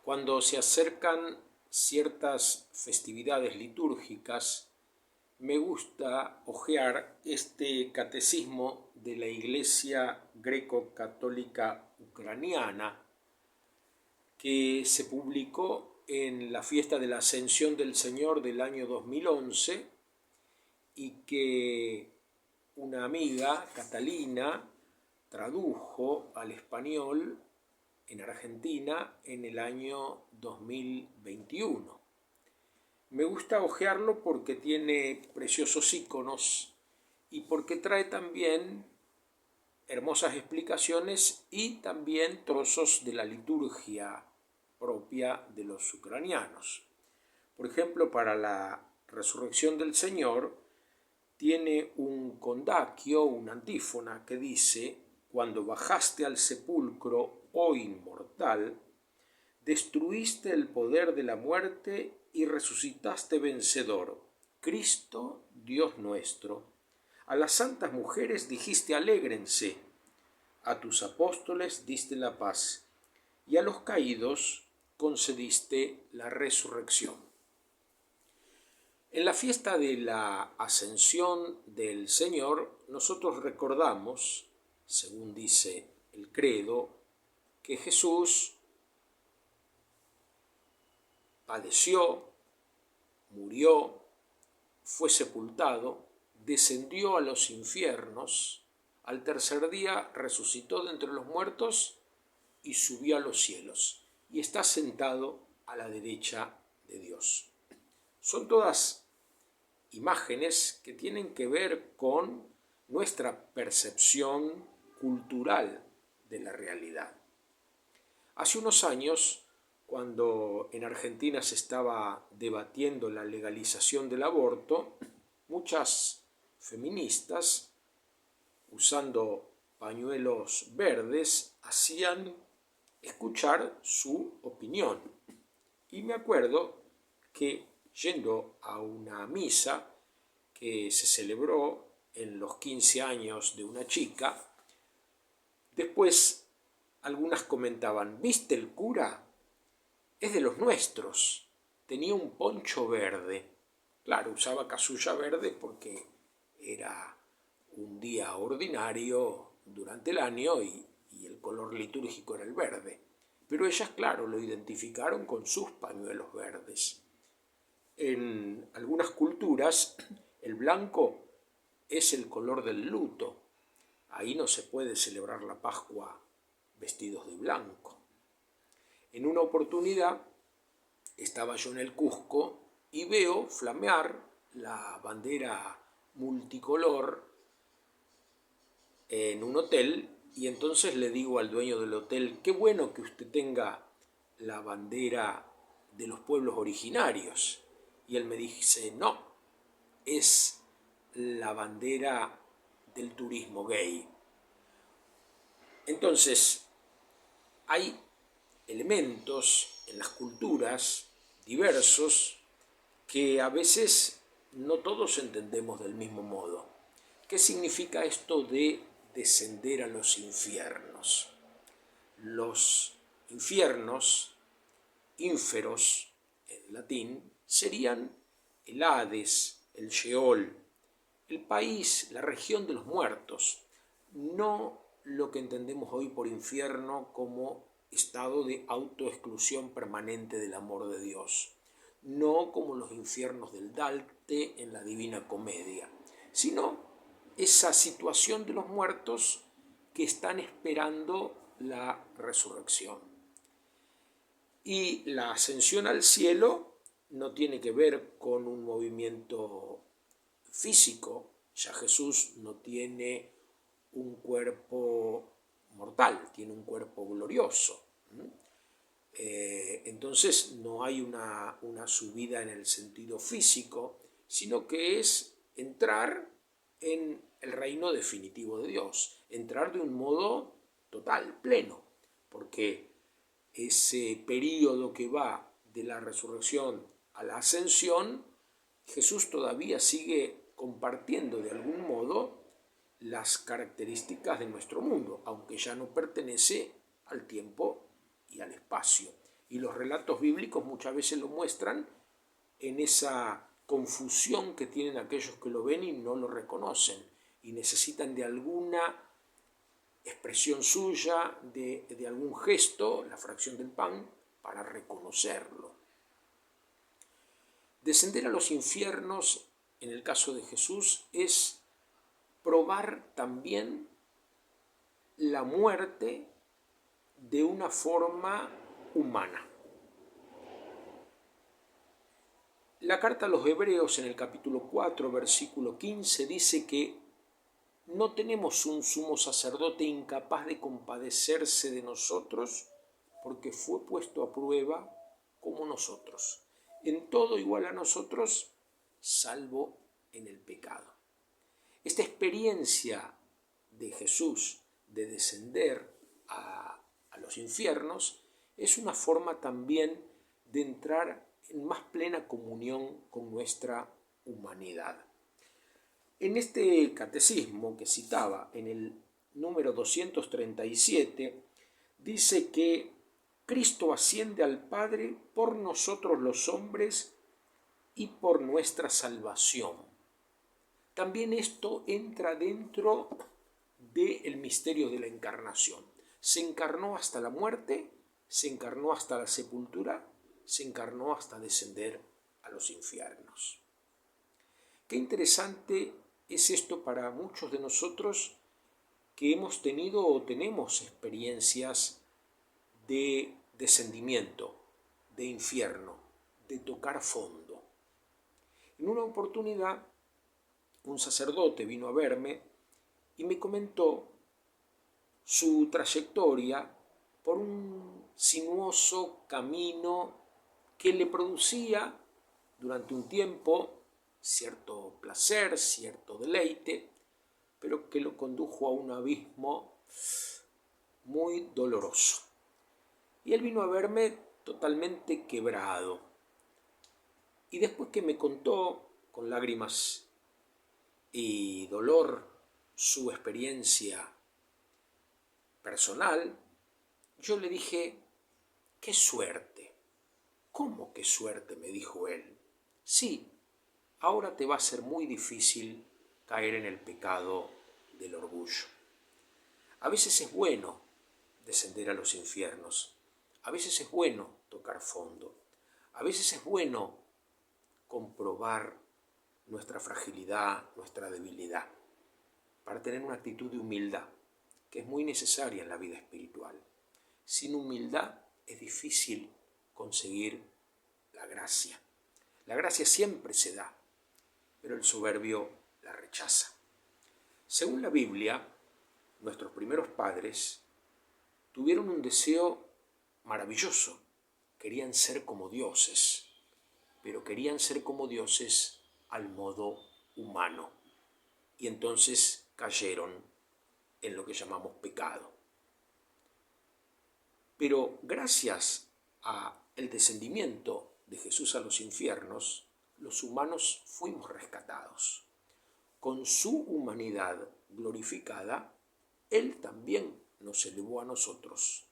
Cuando se acercan ciertas festividades litúrgicas, me gusta hojear este catecismo de la Iglesia Greco-Católica Ucraniana que se publicó en la fiesta de la Ascensión del Señor del año 2011 y que una amiga, Catalina, tradujo al español en Argentina en el año 2021. Me gusta hojearlo porque tiene preciosos iconos y porque trae también hermosas explicaciones y también trozos de la liturgia propia de los ucranianos. Por ejemplo, para la resurrección del Señor tiene un condaquio, una antífona que dice: cuando bajaste al sepulcro, oh inmortal, destruiste el poder de la muerte y resucitaste vencedor, Cristo, Dios nuestro. A las santas mujeres dijiste: alégrense, a tus apóstoles diste la paz, y a los caídos concediste la resurrección. En la fiesta de la Ascensión del Señor, nosotros recordamos, según dice el credo, que Jesús padeció, murió, fue sepultado, descendió a los infiernos, al tercer día resucitó de entre los muertos y subió a los cielos, y está sentado a la derecha de Dios. Son todas imágenes que tienen que ver con nuestra percepción cultural de la realidad. Hace unos años, cuando en Argentina se estaba debatiendo la legalización del aborto, muchas feministas, usando pañuelos verdes, hacían escuchar su opinión. Y me acuerdo que, yendo a una misa que se celebró en los 15 años de una chica, después algunas comentaban: ¿viste el cura? Es de los nuestros, tenía un poncho verde. Claro, usaba casulla verde porque era un día ordinario durante el año y el color litúrgico era el verde. Pero ellas, claro, lo identificaron con sus pañuelos verdes. En algunas culturas, el blanco es el color del luto. Ahí no se puede celebrar la Pascua vestidos de blanco. En una oportunidad estaba yo en el Cusco y veo flamear la bandera multicolor en un hotel, y entonces le digo al dueño del hotel: qué bueno que usted tenga la bandera de los pueblos originarios. Y él me dice: no, es la bandera del turismo gay. Entonces, hay elementos en las culturas diversos que a veces no todos entendemos del mismo modo. ¿Qué significa esto de descender a los infiernos? Los infiernos, ínferos en latín, serían el Hades, el Sheol, el país, la región de los muertos, no lo que entendemos hoy por infierno como estado de autoexclusión permanente del amor de Dios, no como los infiernos del Dante en la Divina Comedia, sino esa situación de los muertos que están esperando la resurrección. Y la ascensión al cielo no tiene que ver con un movimiento físico. Ya Jesús no tiene un cuerpo mortal, tiene un cuerpo glorioso. Entonces no hay una subida en el sentido físico, sino que es entrar en el reino definitivo de Dios, entrar de un modo total, pleno, porque ese período que va de la resurrección a la ascensión, Jesús todavía sigue compartiendo de algún modo las características de nuestro mundo, aunque ya no pertenece al tiempo y al espacio. Y los relatos bíblicos muchas veces lo muestran en esa confusión que tienen aquellos que lo ven y no lo reconocen y necesitan de alguna expresión suya, de algún gesto, la fracción del pan, para reconocerlo. Descender a los infiernos, en el caso de Jesús, es probar también la muerte de una forma humana. La carta a los Hebreos en el capítulo 4, versículo 15 dice que no tenemos un sumo sacerdote incapaz de compadecerse de nosotros porque fue puesto a prueba como nosotros. En todo igual a nosotros, salvo en el pecado. Esta experiencia de Jesús de descender a los infiernos es una forma también de entrar en más plena comunión con nuestra humanidad. En este catecismo que citaba en el número 237, dice que Cristo asciende al Padre por nosotros los hombres y por nuestra salvación. También esto entra dentro del misterio de la encarnación. Se encarnó hasta la muerte, se encarnó hasta la sepultura, se encarnó hasta descender a los infiernos. Qué interesante es esto para muchos de nosotros que hemos tenido o tenemos experiencias de descendimiento, de infierno, de tocar fondo. En una oportunidad, un sacerdote vino a verme y me comentó su trayectoria por un sinuoso camino que le producía durante un tiempo cierto placer, cierto deleite, pero que lo condujo a un abismo muy doloroso. Y él vino a verme totalmente quebrado. Y después que me contó con lágrimas y dolor su experiencia personal, yo le dije, ¡qué suerte! ¿Cómo qué suerte?, me dijo él. Sí, ahora te va a ser muy difícil caer en el pecado del orgullo. A veces es bueno descender a los infiernos, a veces es bueno tocar fondo, a veces es bueno comprobar nuestra fragilidad, nuestra debilidad, para tener una actitud de humildad, que es muy necesaria en la vida espiritual. Sin humildad es difícil conseguir la gracia. La gracia siempre se da, pero el soberbio la rechaza. Según la Biblia, nuestros primeros padres tuvieron un deseo maravilloso. Querían ser como dioses, pero querían ser como dioses al modo humano. Y entonces cayeron en lo que llamamos pecado. Pero gracias al descendimiento de Jesús a los infiernos, los humanos fuimos rescatados. Con su humanidad glorificada, Él también nos elevó a nosotros.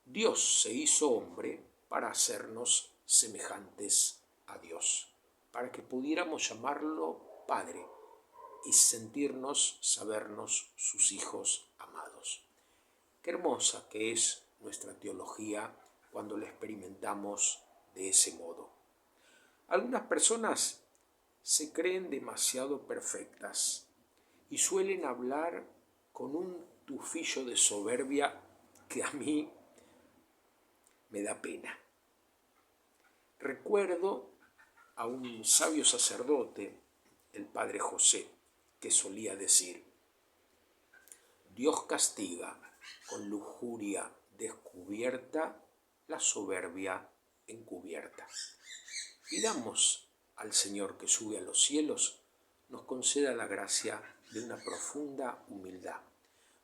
Dios se hizo hombre para hacernos semejantes a Dios, para que pudiéramos llamarlo Padre y sabernos sus hijos amados. Qué hermosa que es nuestra teología cuando la experimentamos de ese modo. Algunas personas se creen demasiado perfectas y suelen hablar con un tufillo de soberbia que a mí me da pena. Recuerdo a un sabio sacerdote, el padre José, que solía decir: Dios castiga con lujuria descubierta la soberbia encubierta. Pidamos al Señor que sube a los cielos nos conceda la gracia de una profunda humildad,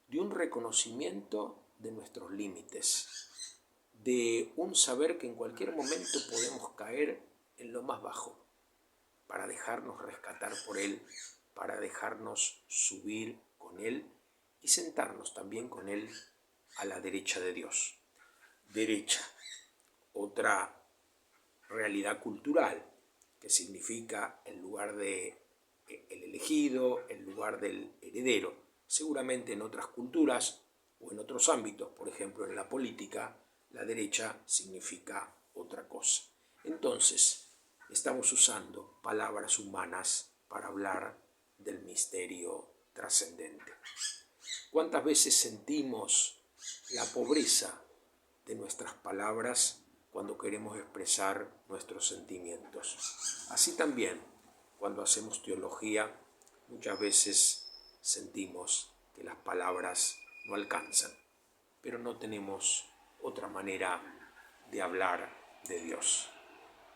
de un reconocimiento de nuestros límites, de un saber que en cualquier momento podemos caer en lo más bajo, para dejarnos rescatar por Él, para dejarnos subir con Él y sentarnos también con Él a la derecha de Dios. Derecha, otra realidad cultural, que significa el lugar del elegido, el lugar del heredero. Seguramente en otras culturas o en otros ámbitos, por ejemplo en la política, la derecha significa otra cosa. Entonces, estamos usando palabras humanas para hablar del misterio trascendente. ¿Cuántas veces sentimos la pobreza de nuestras palabras cuando queremos expresar nuestros sentimientos? Así también, cuando hacemos teología, muchas veces sentimos que las palabras no alcanzan, pero no tenemos otra manera de hablar de Dios.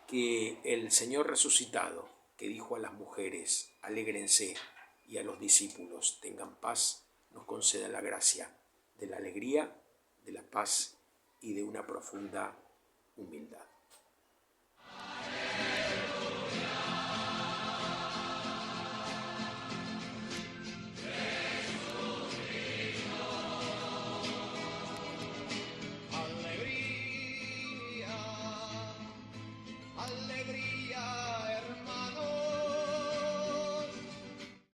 Que el Señor resucitado, que dijo a las mujeres, alégrense, y a los discípulos, tengan paz, nos conceda la gracia de la alegría, de la paz y de una profunda humildad.